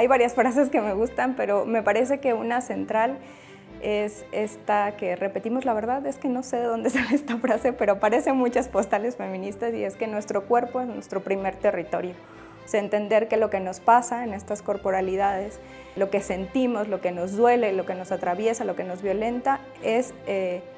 Hay varias frases que me gustan, pero me parece que una central es esta que repetimos. La verdad es que no sé de dónde sale esta frase, pero aparece en muchas postales feministas, y es que nuestro cuerpo es nuestro primer territorio. O sea, entender que lo que nos pasa en estas corporalidades, lo que sentimos, lo que nos duele, lo que nos atraviesa, lo que nos violenta, es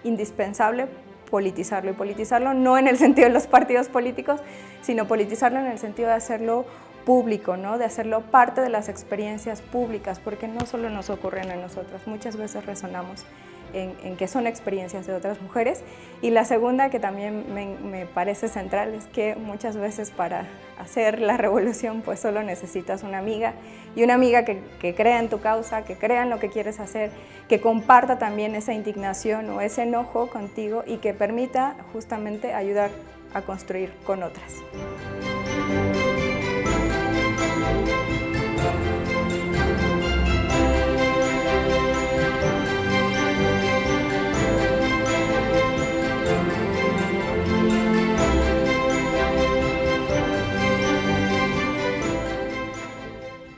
indispensable politizarlo. Y politizarlo no en el sentido de los partidos políticos, sino politizarlo en el sentido de hacerlo público, ¿no? De hacerlo parte de las experiencias públicas, porque no solo nos ocurren a nosotras, muchas veces resonamos en que son experiencias de otras mujeres. Y la segunda, que también me parece central, es que muchas veces para hacer la revolución pues solo necesitas una amiga, y una amiga que crea en tu causa, que crea en lo que quieres hacer, que comparta también esa indignación o ese enojo contigo y que permita justamente ayudar a construir con otras.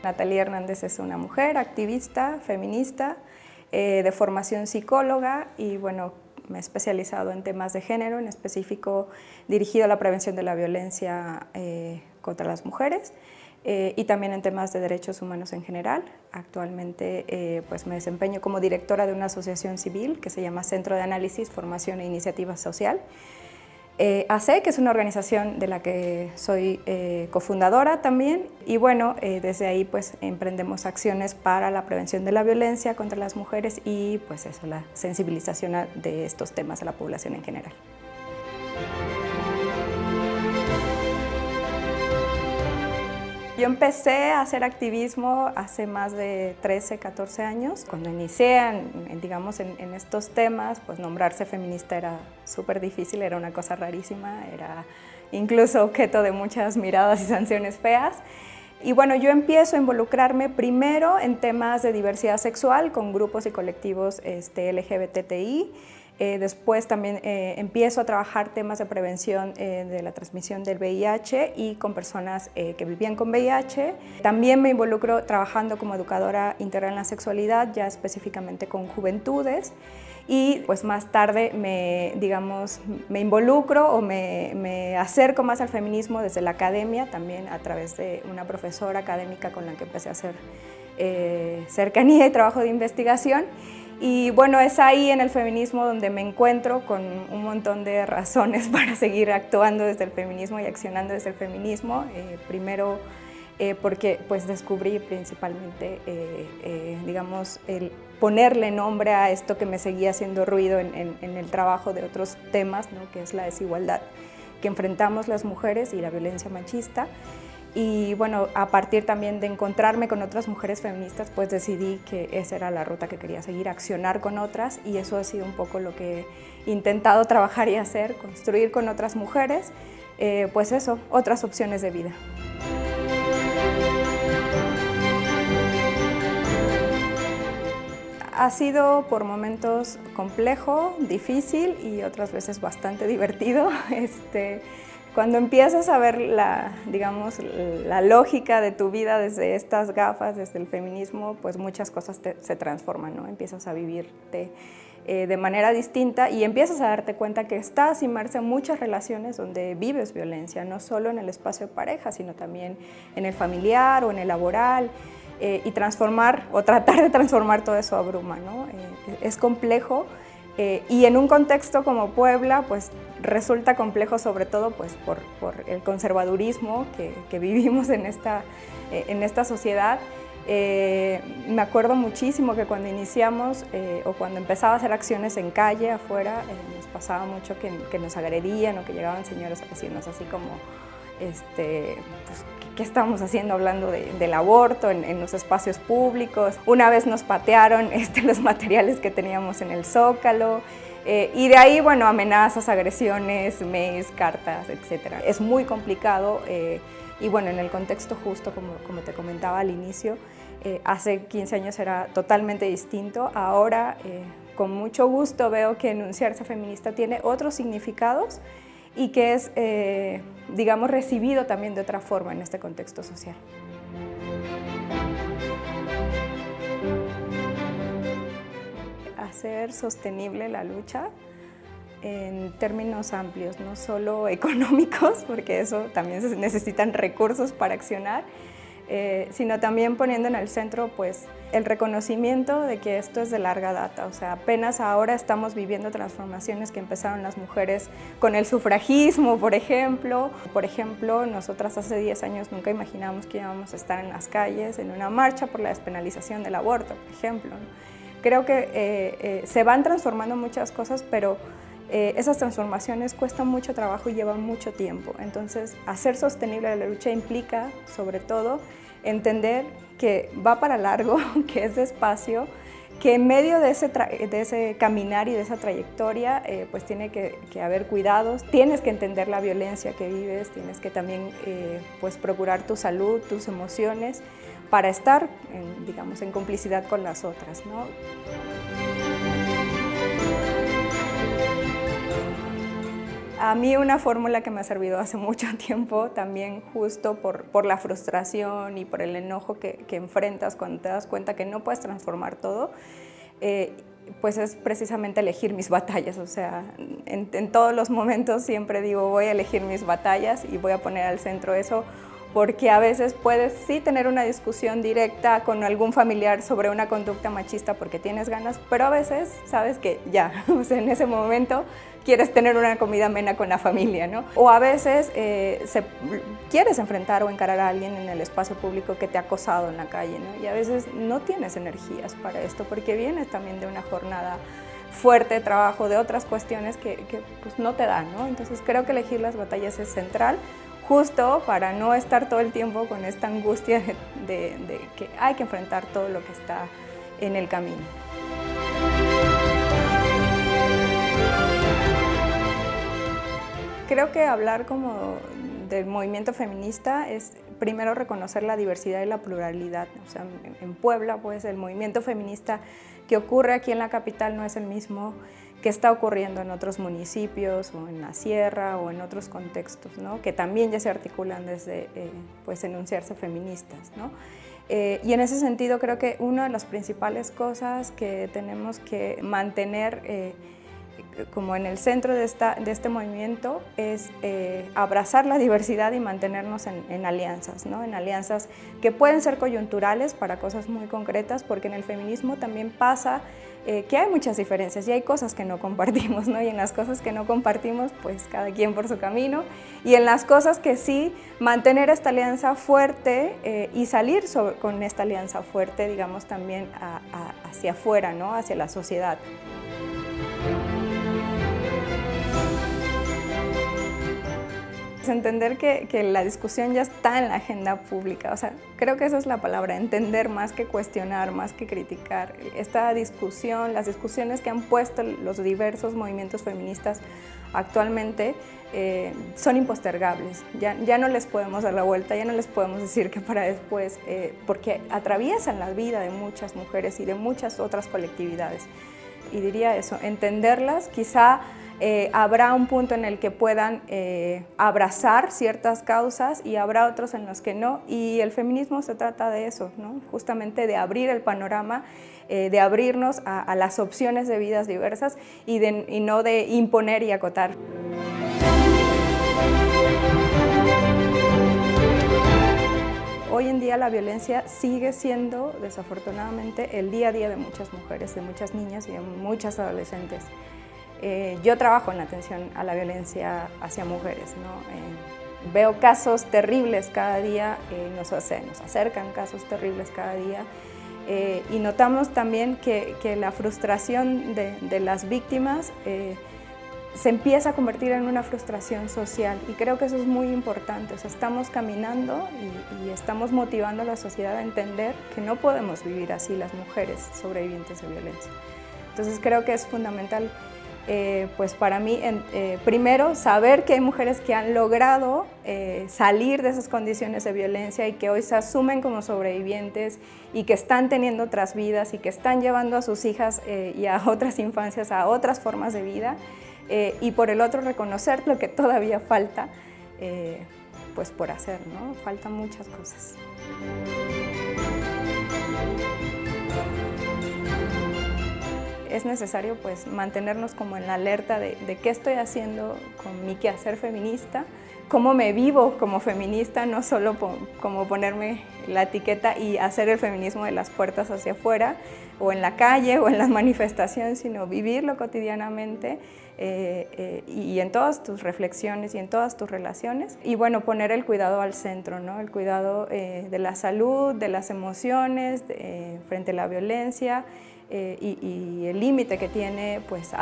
Natalia Hernández es una mujer activista, feminista, de formación psicóloga, y bueno, me he especializado en temas de género, en específico dirigido a la prevención de la violencia contra las mujeres, y también en temas de derechos humanos en general. Actualmente pues me desempeño como directora de una asociación civil que se llama Centro de Análisis, Formación e Iniciativa Social. AC, que es una organización de la que soy cofundadora también, y bueno, desde ahí pues emprendemos acciones para la prevención de la violencia contra las mujeres y pues eso, la sensibilización de estos temas a la población en general. Yo empecé a hacer activismo hace más de 13, 14 años. Cuando inicié, digamos, en estos temas, pues nombrarse feminista era súper difícil, era una cosa rarísima, era incluso objeto de muchas miradas y sanciones feas. Y bueno, yo empiezo a involucrarme primero en temas de diversidad sexual con grupos y colectivos LGBTI. Después también empiezo a trabajar temas de prevención de la transmisión del VIH y con personas que vivían con VIH. También me involucro trabajando como educadora integral en la sexualidad, ya específicamente con juventudes. Y pues más tarde me involucro o me acerco más al feminismo desde la academia, también a través de una profesora académica con la que empecé a hacer cercanía y trabajo de investigación. Y bueno, es ahí en el feminismo donde me encuentro con un montón de razones para seguir actuando desde el feminismo y accionando desde el feminismo. Primero porque pues descubrí principalmente, digamos, el ponerle nombre a esto que me seguía haciendo ruido en el trabajo de otros temas, ¿no? Que es la desigualdad que enfrentamos las mujeres y la violencia machista. Y bueno, a partir también de encontrarme con otras mujeres feministas, pues decidí que esa era la ruta que quería seguir, accionar con otras, y eso ha sido un poco lo que he intentado trabajar y hacer, construir con otras mujeres, pues eso, otras opciones de vida. Ha sido por momentos complejo, difícil y otras veces bastante divertido. Cuando empiezas a ver digamos, la lógica de tu vida desde estas gafas, desde el feminismo, pues muchas cosas se transforman, ¿no? Empiezas a vivirte de manera distinta y empiezas a darte cuenta que estás inmersa en muchas relaciones donde vives violencia, no solo en el espacio de pareja, sino también en el familiar o en el laboral. Y transformar o tratar de transformar todo eso abruma, ¿no? Es complejo. Y en un contexto como Puebla, pues resulta complejo sobre todo pues, por el conservadurismo que vivimos en esta sociedad. Me acuerdo muchísimo que cuando iniciamos o cuando empezaba a hacer acciones en calle, afuera, nos pasaba mucho que nos agredían o que llegaban señores a decirnos así como, pues, ¿qué estamos haciendo hablando del aborto en los espacios públicos? Una vez nos patearon los materiales que teníamos en el Zócalo, y de ahí, bueno, amenazas, agresiones, mails, cartas, etc. Es muy complicado y bueno, en el contexto justo, como te comentaba al inicio, hace 15 años era totalmente distinto. Ahora, con mucho gusto veo que enunciarse feminista tiene otros significados y que es, digamos, recibido también de otra forma en este contexto social. hacer sostenible la lucha en términos amplios, no solo económicos, porque eso también se necesitan recursos para accionar, sino también poniendo en el centro pues, el reconocimiento de que esto es de larga data. O sea, apenas ahora estamos viviendo transformaciones que empezaron las mujeres con el sufragismo, por ejemplo. Por ejemplo, nosotras hace 10 años nunca imaginábamos que íbamos a estar en las calles, en una marcha por la despenalización del aborto, por ejemplo. Creo que se van transformando muchas cosas, pero esas transformaciones cuestan mucho trabajo y llevan mucho tiempo. Entonces, hacer sostenible la lucha implica, sobre todo, entender que va para largo, que es despacio, que en medio de ese caminar y de esa trayectoria, pues tiene que haber cuidados, tienes que entender la violencia que vives, tienes que también pues procurar tu salud, tus emociones, para estar, digamos, en complicidad con las otras, ¿no? A mí una fórmula que me ha servido hace mucho tiempo, también justo por la frustración y por el enojo que enfrentas cuando te das cuenta que no puedes transformar todo, pues es precisamente elegir mis batallas. O sea, en todos los momentos siempre digo voy a elegir mis batallas y voy a poner al centro eso, porque a veces puedes sí tener una discusión directa con algún familiar sobre una conducta machista porque tienes ganas, pero a veces sabes que ya, o sea, en ese momento quieres tener una comida amena con la familia, ¿no? O a veces quieres enfrentar o encarar a alguien en el espacio público que te ha acosado en la calle, ¿no? Y a veces no tienes energías para esto porque vienes también de una jornada fuerte de trabajo, de otras cuestiones que pues no te dan, ¿no? Entonces creo que elegir las batallas es central, justo para no estar todo el tiempo con esta angustia de que hay que enfrentar todo lo que está en el camino. Creo que hablar como del movimiento feminista es primero reconocer la diversidad y la pluralidad. O sea, en Puebla, pues el movimiento feminista que ocurre aquí en la capital no es el mismo que está ocurriendo en otros municipios o en la sierra o en otros contextos, ¿no? Que también ya se articulan desde pues enunciarse feministas, ¿no? Y en ese sentido creo que una de las principales cosas que tenemos que mantener como en el centro de este movimiento es abrazar la diversidad y mantenernos en alianzas, ¿no? En alianzas que pueden ser coyunturales para cosas muy concretas, porque en el feminismo también pasa que hay muchas diferencias y hay cosas que no compartimos, ¿no? Y en las cosas que no compartimos, pues cada quien por su camino, y en las cosas que sí, mantener esta alianza fuerte y salir con esta alianza fuerte, digamos, también hacia afuera, ¿no? Hacia la sociedad. Entender que la discusión ya está en la agenda pública, o sea, creo que esa es la palabra, entender más que cuestionar, más que criticar. Esta discusión, las discusiones que han puesto los diversos movimientos feministas actualmente son impostergables, ya no les podemos dar la vuelta, ya no les podemos decir que para después, porque atraviesan la vida de muchas mujeres y de muchas otras colectividades. Y diría eso, entenderlas, quizá habrá un punto en el que puedan abrazar ciertas causas y habrá otros en los que no, y el feminismo se trata de eso, ¿no? Justamente de abrir el panorama, de abrirnos a las opciones de vidas diversas y no de imponer y acotar. Hoy en día la violencia sigue siendo, desafortunadamente, el día a día de muchas mujeres, de muchas niñas y de muchas adolescentes. Yo trabajo en la atención a la violencia hacia mujeres, ¿no? Veo casos terribles cada día, nos acercan casos terribles cada día, y notamos también que la frustración de las víctimas se empieza a convertir en una frustración social, y creo que eso es muy importante. O sea, estamos caminando y estamos motivando a la sociedad a entender que no podemos vivir así las mujeres sobrevivientes de violencia. Entonces creo que es fundamental pues para mí, primero, saber que hay mujeres que han logrado salir de esas condiciones de violencia y que hoy se asumen como sobrevivientes y que están teniendo otras vidas y que están llevando a sus hijas y a otras infancias a otras formas de vida, y por el otro reconocer lo que todavía falta pues por hacer, ¿no? Faltan muchas cosas. es necesario pues mantenernos como en la alerta de qué estoy haciendo con mi quehacer feminista, cómo me vivo como feminista, no solo como ponerme la etiqueta y hacer el feminismo de las puertas hacia afuera, o en la calle, o en las manifestaciones, sino vivirlo cotidianamente y en todas tus reflexiones y en todas tus relaciones. Y bueno, poner el cuidado al centro, ¿no? El cuidado de la salud, de las emociones, frente a la violencia, y el límite que tiene pues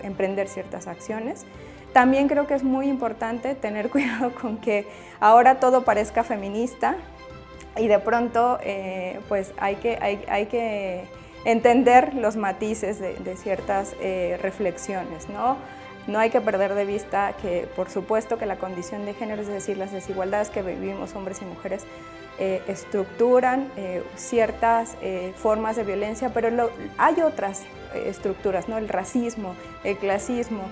emprender ciertas acciones. También creo que es muy importante tener cuidado con que ahora todo parezca feminista y de pronto pues hay que entender los matices de ciertas reflexiones, ¿no? No hay que perder de vista que, por supuesto, que la condición de género, es decir, las desigualdades que vivimos hombres y mujeres, estructuran ciertas formas de violencia, pero hay otras estructuras, ¿no? El racismo, el clasismo,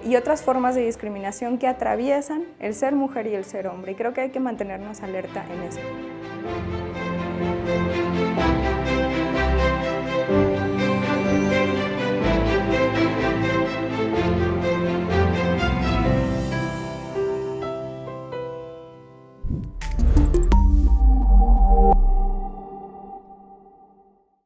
y otras formas de discriminación que atraviesan el ser mujer y el ser hombre. Y creo que hay que mantenernos alerta en eso.